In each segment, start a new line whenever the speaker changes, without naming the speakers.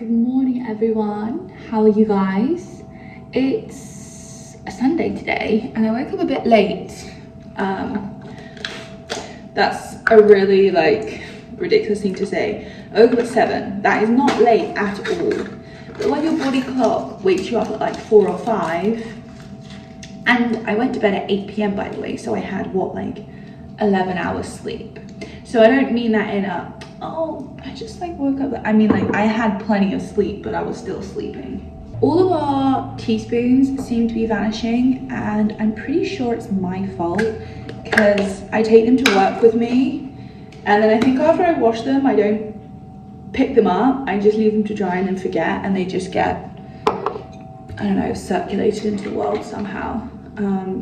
Good morning everyone, how are you guys? It's a Sunday today and I woke up a bit late. That's a really ridiculous thing to say. I woke up at 7, that is not late at all. But when your body clock wakes you up at like 4 or 5, and I went to bed at 8 p.m. by the way, so I had 11 hours sleep. So I don't mean that in a, oh, I just woke up. I mean I had plenty of sleep, but I was still sleeping. All of our teaspoons seem to be vanishing and I'm pretty sure it's my fault because I take them to work with me and then I think after I wash them, I don't pick them up. I just leave them to dry and then forget and they just get, I don't know, circulated into the world somehow.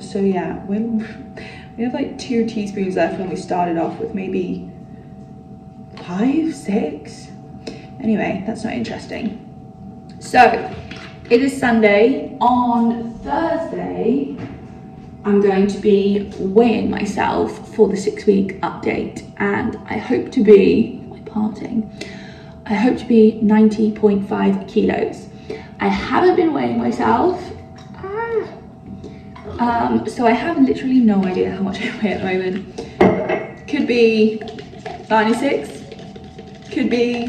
So yeah, we have 2 teaspoons left when we started off with maybe 5, 6. Anyway, that's not interesting. So it is Sunday. On Thursday, I'm going to be weighing myself for the 6-week update, and I hope to be, I hope to be 90.5 kilos. I haven't been weighing myself. So I have literally no idea how much I weigh at the moment. Could be 96, could be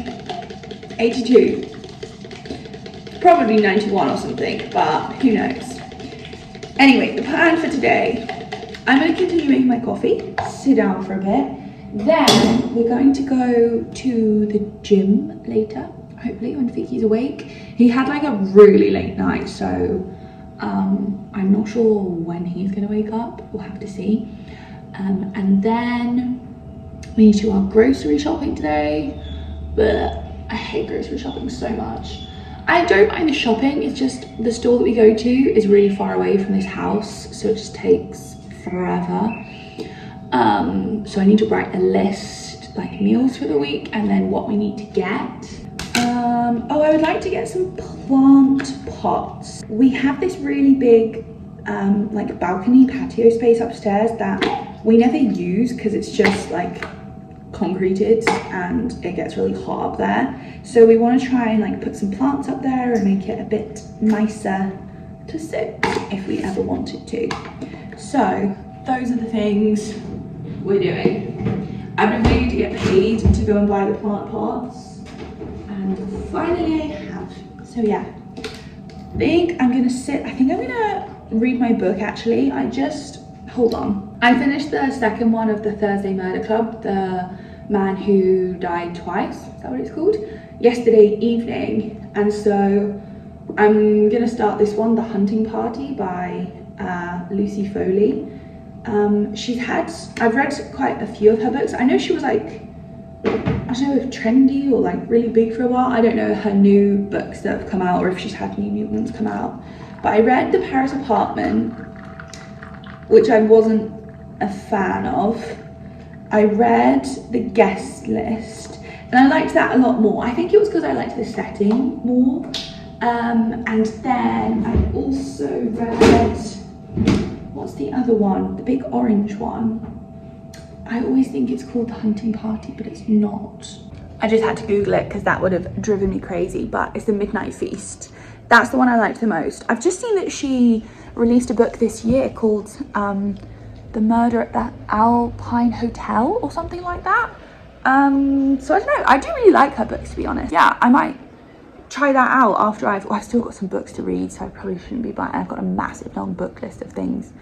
82, probably 91 or something, but who knows. Anyway, the plan for today, I'm going to continue making my coffee, sit down for a bit, then we're going to go to the gym later, hopefully when Vicky's awake. He had a really late night, so I'm not sure when he's going to wake up, we'll have to see. And then we need to do our grocery shopping today, but I hate grocery shopping so much. I don't mind the shopping, it's just the store that we go to is really far away from this house, so it just takes forever. So I need to write a list, meals for the week and then what we need to get. Oh, I would like to get some plant pots. We have this really big balcony patio space upstairs that we never use because it's just concreted and it gets really hot up there. So we want to try and put some plants up there and make it a bit nicer to sit if we ever wanted to. So those are the things we're doing. I've been waiting to get paid to go and buy the plant pots. And finally I have. So yeah, I think I'm gonna read my book actually. Hold on. I finished the second one of the Thursday Murder Club, the man who died twice, is that what it's called? Yesterday evening. And so I'm gonna start this one, The Hunting Party by Lucy Foley. I've read quite a few of her books. I know she was I don't know if trendy or really big for a while. I don't know her new books that have come out or if she's had new ones come out. But I read The Paris Apartment, which I wasn't a fan of. I read The Guest List and I liked that a lot more. I think it was because I liked the setting more. And then I also read, what's the other one? The big orange one. I always think it's called The Hunting Party, but it's not. I just had to Google it because that would have driven me crazy, but it's The Midnight Feast. That's the one I liked the most. I've just seen that she released a book this year called The Murder at the Alpine Hotel or something like that. So I don't know, I do really like her books to be honest. Yeah, I might try that out after I've still got some books to read, so I probably shouldn't be buying. I've got a massive long book list of things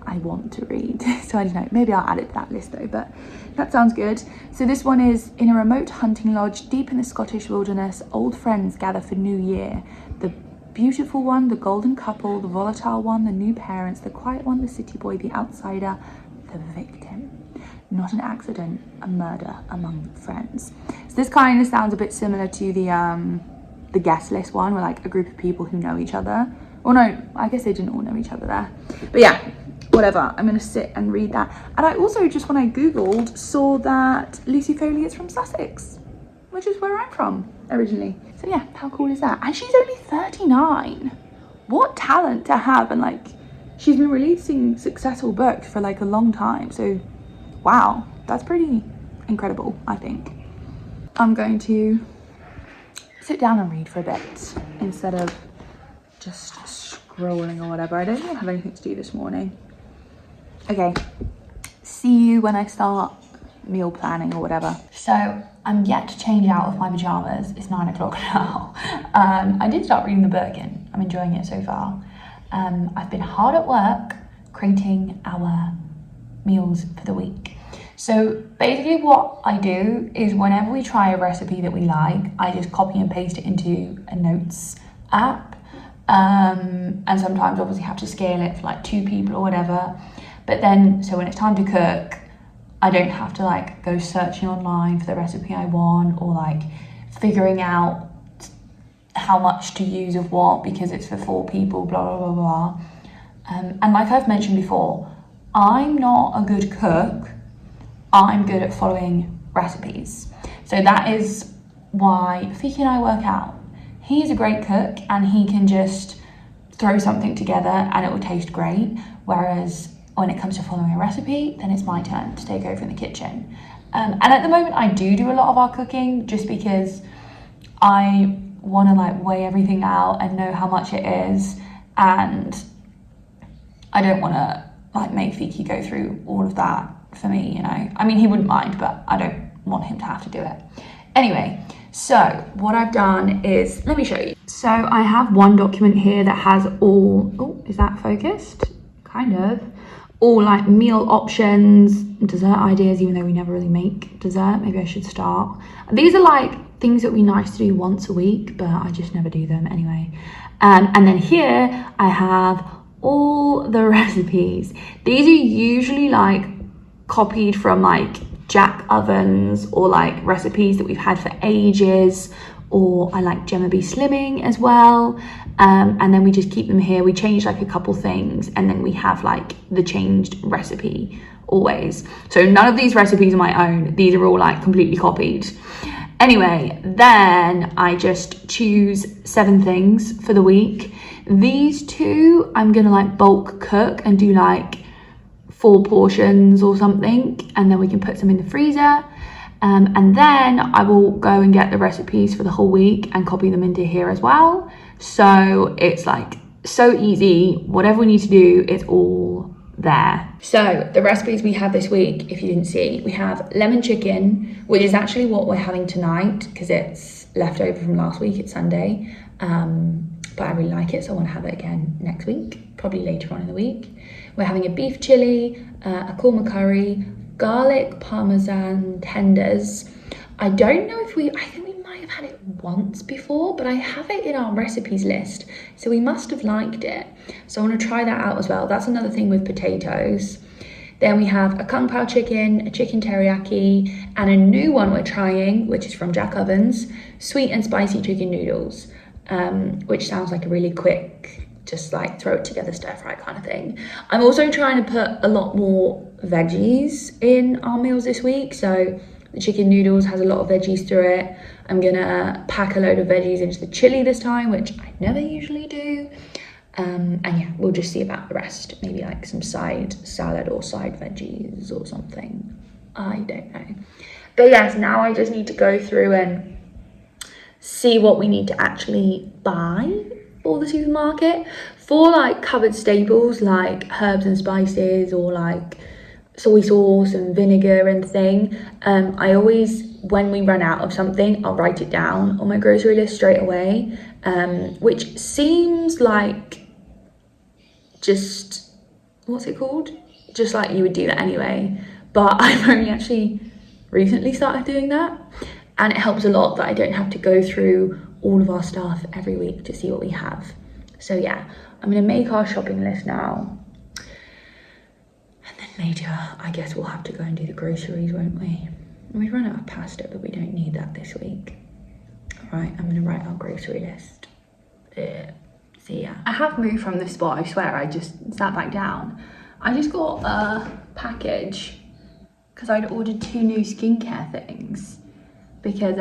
I want to read. So I don't know, maybe I'll add it to that list though, but that sounds good. So this one is, in a remote hunting lodge deep in the Scottish wilderness, old friends gather for New Year. The beautiful one, the golden couple, the volatile one, the new parents, the quiet one, the city boy, the outsider, the victim. Not an accident, a murder among friends. So this kind of sounds a bit similar to the guest list one, where a group of people who know each other. Or no, I guess they didn't all know each other there. But yeah, whatever, I'm gonna sit and read that. And I also, just when I Googled, saw that Lucy Foley is from Sussex, which is where I'm from originally. So yeah, how cool is that? And she's only 39. What talent to have. And she's been releasing successful books for a long time. So wow, that's pretty incredible, I think. I'm going to sit down and read for a bit instead of just scrolling or whatever. I don't even have anything to do this morning. Okay, see you when I start meal planning or whatever. So I'm yet to change out of my pajamas. It's 9 o'clock now. I did start reading the book and I'm enjoying it so far. I've been hard at work creating our meals for the week. So basically what I do is whenever we try a recipe that we like, I just copy and paste it into a notes app. And sometimes obviously have to scale it for like 2 people or whatever. But then, so when it's time to cook, I don't have to like go searching online for the recipe I want or like figuring out how much to use of what because it's for 4 people, blah, blah, blah, blah. And like I've mentioned before, I'm not a good cook. I'm good at following recipes. So that is why Fiki and I work out. He's a great cook and he can just throw something together and it will taste great. Whereas when it comes to following a recipe, then it's my turn to take over in the kitchen. And at the moment I do a lot of our cooking just because I want to like weigh everything out and know how much it is. And I don't want to like make Fiki go through all of that for me, you know. I mean, he wouldn't mind, but I don't want him to have to do it. Anyway, so what I've done is, let me show you. So I have one document here that has all, oh, is that focused? Kind of. All like meal options, dessert ideas, even though we never really make dessert. Maybe I should start. These are like things that would be nice to do once a week, but I just never do them anyway. And then here I have all the recipes. These are usually like copied from like Jack ovens or like recipes that we've had for ages, or I like Gemma B Slimming as well. And then we just keep them here. We change like a couple things and then we have like the changed recipe always. So none of these recipes are my own. These are all like completely copied. Anyway, then I just choose 7 things for the week. These 2 I'm gonna like bulk cook and do like 4 portions or something, and then we can put some in the freezer. And then I will go and get the recipes for the whole week and copy them into here as well. So it's like so easy. Whatever we need to do, it's all there. So the recipes we have this week, if you didn't see, we have lemon chicken, which is actually what we're having tonight because it's left over from last week. It's Sunday. But I really like it, so I want to have it again next week, probably later on in the week. We're having a beef chili, a korma curry, garlic parmesan tenders. I don't know if I think we might have had it once before, but I have it in our recipes list, so we must have liked it. So I want to try that out as well. That's another thing with potatoes. Then we have a kung pao chicken, a chicken teriyaki, and a new one we're trying, which is from Jack Ovens, sweet and spicy chicken noodles, which sounds like a really quick, just like throw it together stir fry kind of thing. I'm also trying to put a lot more veggies in our meals this week. So the chicken noodles has a lot of veggies through it. I'm gonna pack a load of veggies into the chili this time, which I never usually do. And yeah, we'll just see about the rest. Maybe like some side salad or side veggies or something. I don't know. But yes, now I just need to go through and see what we need to actually buy for the supermarket. For like covered staples like herbs and spices or like soy sauce and vinegar and thing, I always, when we run out of something, I'll write it down on my grocery list straight away, which seems like just, what's it called? Just like you would do that anyway. But I've only actually recently started doing that. And it helps a lot that I don't have to go through all of our stuff every week to see what we have. So yeah, I'm gonna make our shopping list now. And then later, I guess we'll have to go and do the groceries, won't we? We run out of pasta, but we don't need that this week. All right, I'm gonna write our grocery list. See ya. I have moved from this spot, I swear, I just sat back down. I just got a package because I'd ordered 2 new skincare things. Because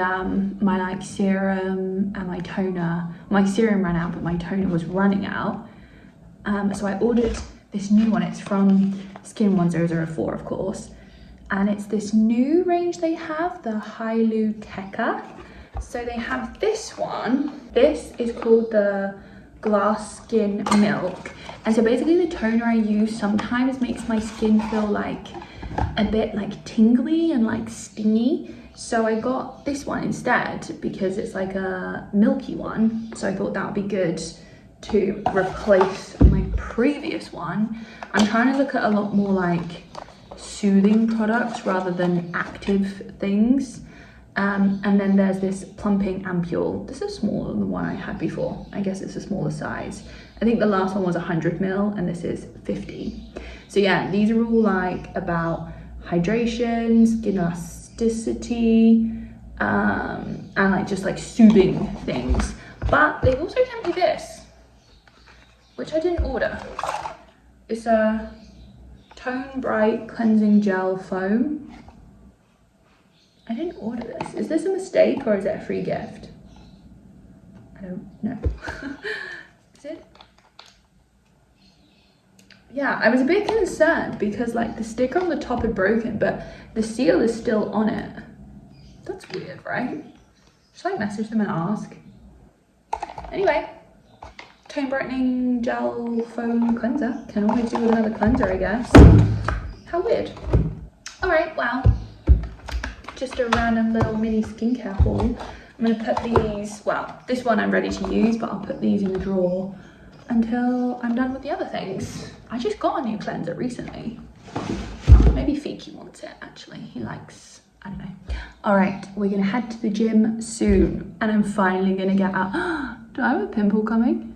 my like serum and my toner, my serum ran out, but my toner was running out. So I ordered this new one. It's from Skin 1004, of course. And it's this new range they have, the Hylu Keka. So they have this one. This is called the Glass Skin Milk. And so basically the toner I use sometimes makes my skin feel like a bit like tingly and like stingy. So I got this one instead because it's like a milky one. So I thought that would be good to replace my previous one. I'm trying to look at a lot more like soothing products rather than active things. And then there's this plumping ampule. This is smaller than the one I had before. I guess it's a smaller size. I think the last one was 100 ml and this is 50. So yeah, these are all like about hydration, skin elasticity, and like just like soothing things. But they've also sent me this, which I didn't order. It's a Tone Bright Cleansing Gel Foam. I didn't order this. Is this a mistake or is it a free gift? I don't know. Is it? Yeah, I was a bit concerned because like the sticker on the top had broken, but the seal is still on it. That's weird, right? Should I message them and ask? Anyway, Tone Brightening Gel Foam Cleanser. Can always do with another cleanser, I guess. How weird. All right, well, just a random little mini skincare haul. I'm gonna put these, well, this one I'm ready to use, but I'll put these in the drawer until I'm done with the other things. I just got a new cleanser recently. Maybe Fiki wants it, actually. He likes, I don't know. All right, we're gonna head to the gym soon, and I'm finally gonna get out. Do I have a pimple coming?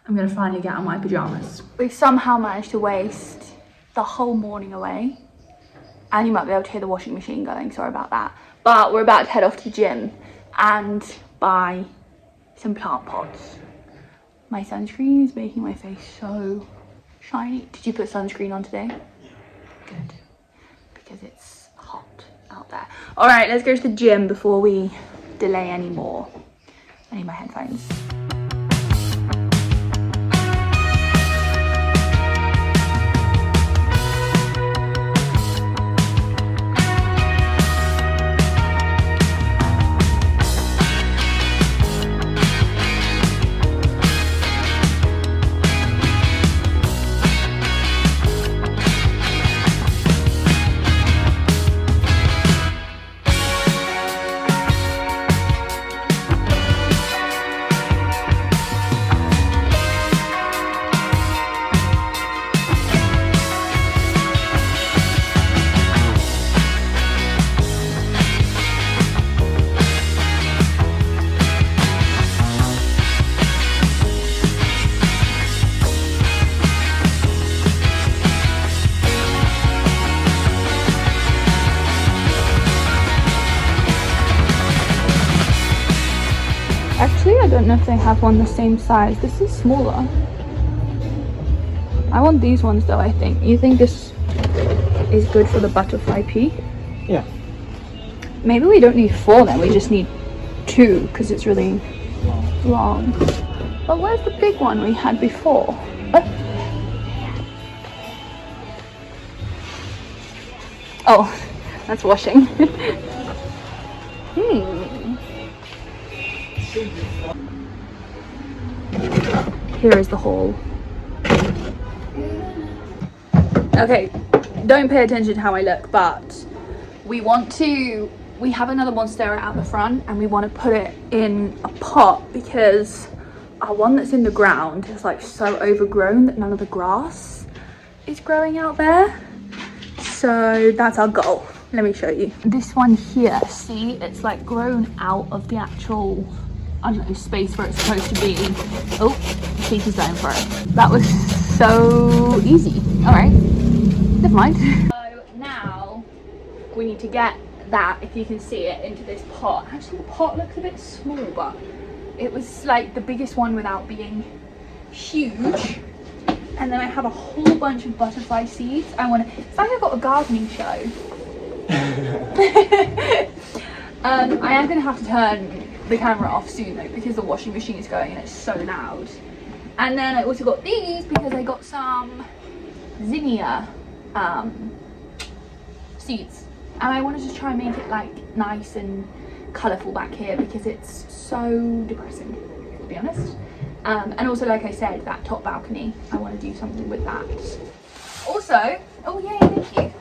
I'm gonna finally get out my pajamas. We somehow managed to waste the whole morning away. And you might be able to hear the washing machine going, sorry about that. But we're about to head off to the gym and buy some plant pots. My sunscreen is making my face so shiny. Did you put sunscreen on today? Good, because it's hot out there. All right, let's go to the gym before we delay any more. I need my headphones. Actually, I don't know if they have one the same size. This is smaller. I want these ones though, I think. You think this is good for the butterfly pea?
Yeah.
Maybe we don't need 4 then, we just need 2 because it's really long. But where's the big one we had before? Oh, that's washing. Here is the haul. Okay, don't pay attention to how I look, but we have another monstera out the front and we want to put it in a pot because our one that's in the ground is like so overgrown that none of the grass is growing out there. So that's our goal. Let me show you. This one here, see, it's like grown out of the actual, I don't know, space where it's supposed to be. Oh, Pete is going for it. That was so easy. All right, never mind. So now we need to get that, if you can see it, into this pot. Actually, the pot looks a bit small, but it was like the biggest one without being huge. And then I have a whole bunch of butterfly seeds. It's like I've got a gardening show. I am going to have to turn the camera off soon though because the washing machine is going and it's so loud. And then I also got these because I got some zinnia seeds and I wanted to try and make it like nice and colourful back here because it's so depressing, to be honest. And also, like I said, that top balcony, I want to do something with that. Also, oh yay, thank you.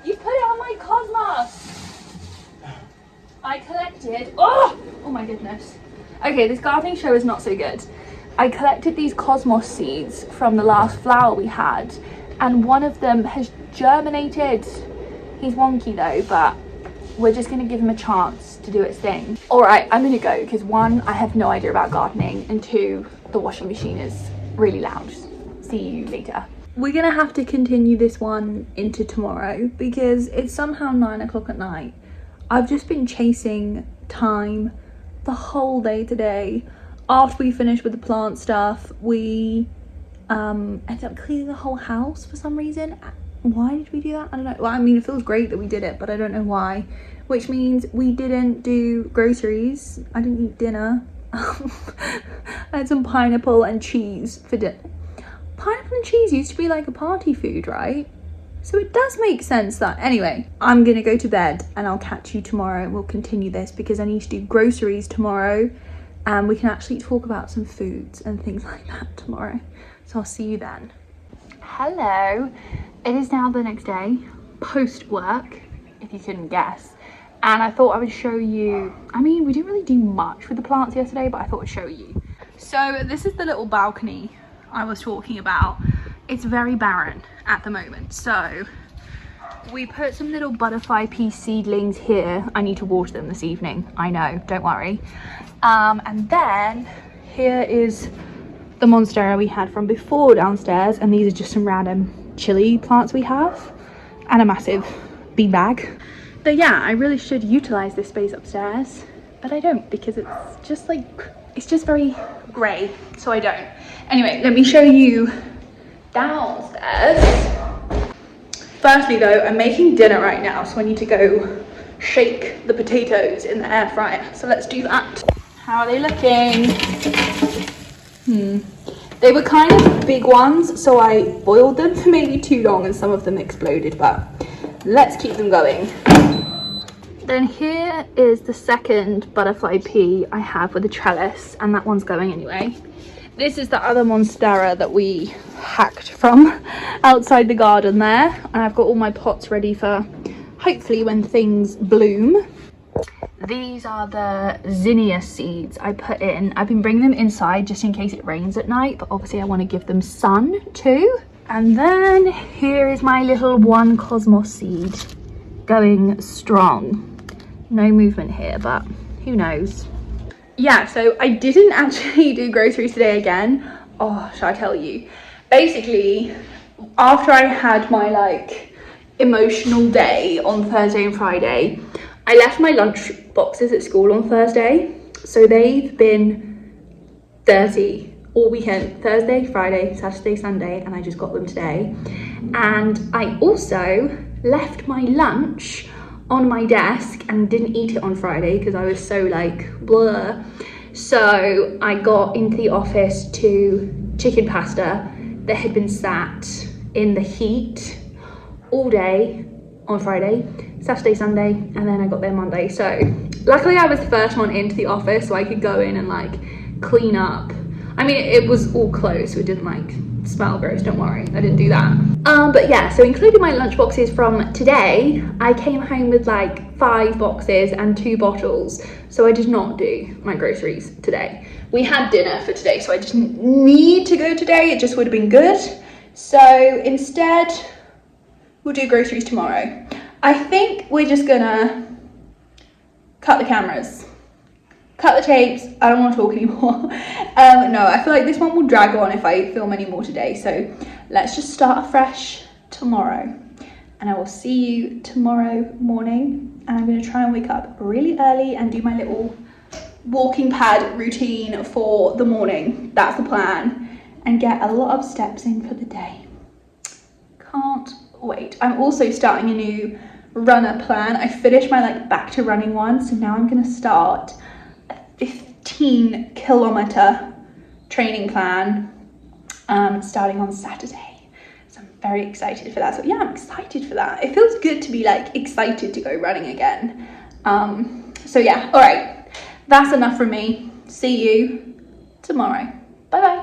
You put it on my cosmos. I collected, oh my goodness. Okay, this gardening show is not so good. I collected these cosmos seeds from the last flower we had, and one of them has germinated. He's wonky though, but we're just gonna give him a chance to do its thing. All right, I'm gonna go because one, I have no idea about gardening, and two, the washing machine is really loud. See you later. We're gonna have to continue this one into tomorrow because it's somehow 9 o'clock at night. I've just been chasing time the whole day today. After we finished with the plant stuff, we ended up cleaning the whole house for some reason. Why did we do that? I don't know. Well, I mean, it feels great that we did it, but I don't know why. Which means we didn't do groceries. I didn't eat dinner. I had some pineapple and cheese for dinner. Pineapple and cheese used to be like a party food, right? So it does make sense that, anyway, I'm gonna go to bed and I'll catch you tomorrow and we'll continue this because I need to do groceries tomorrow and we can actually talk about some foods and things like that tomorrow. So I'll see you then. Hello, it is now the next day, post work, if you couldn't guess. And I thought I would show you, I mean, we didn't really do much with the plants yesterday, but I thought I'd show you. So this is the little balcony I was talking about. It's very barren at the moment, so we put some little butterfly pea seedlings here. I need to water them this evening, I know, don't worry. And then here is the monstera we had from before downstairs, and these are just some random chili plants we have and a massive bean bag. But yeah, I really should utilize this space upstairs, but I don't because it's just like, it's just very grey, so I don't. Anyway, let me show you downstairs. Firstly though, I'm making dinner right now, so I need to go shake the potatoes in the air fryer. So let's do that. How are they looking? They were kind of big ones, so I boiled them for maybe too long and some of them exploded, but let's keep them going. Then here is the second butterfly pea I have with a trellis, and that one's going anyway. This is the other monstera that we hacked from outside the garden there, and I've got all my pots ready for hopefully when things bloom. These are the zinnia seeds I put in. I've been bringing them inside just in case it rains at night, but obviously I want to give them sun too. And then here is my little one cosmos seed going strong. No movement here, but who knows. Yeah, so I didn't actually do groceries today again. Oh, shall I tell you? Basically, after I had my like emotional day on Thursday and Friday, I left my lunch boxes at school on Thursday. So they've been dirty all weekend, Thursday, Friday, Saturday, Sunday, and I just got them today. And I also left my lunch on my desk and didn't eat it on Friday because I was so like blah. So I got into the office to chicken pasta that had been sat in the heat all day on Friday, Saturday, Sunday, and then I got there Monday. So luckily I was the first one into the office so I could go in and like clean up. I mean, it was all closed, so it didn't like smell gross, don't worry, I didn't do that. But yeah, so including my lunch boxes from today, I came home with like 5 boxes and 2 bottles. So I did not do my groceries today. We had dinner for today, so I didn't need to go today, it just would have been good. So instead, we'll do groceries tomorrow. I think we're just gonna cut the cameras. Cut the tapes, I don't want to talk anymore. No, I feel like this one will drag on if I film any more today. So let's just start afresh tomorrow. And I will see you tomorrow morning. And I'm going to try and wake up really early and do my little walking pad routine for the morning. That's the plan. And get a lot of steps in for the day. Can't wait. I'm also starting a new runner plan. I finished my like back to running one. So now I'm going to start 15-kilometer training plan starting on Saturday. So
I'm very excited for that. So yeah, I'm excited for that. It feels good to be like excited to go running again. So yeah, all right, that's enough from me. See you tomorrow. Bye bye.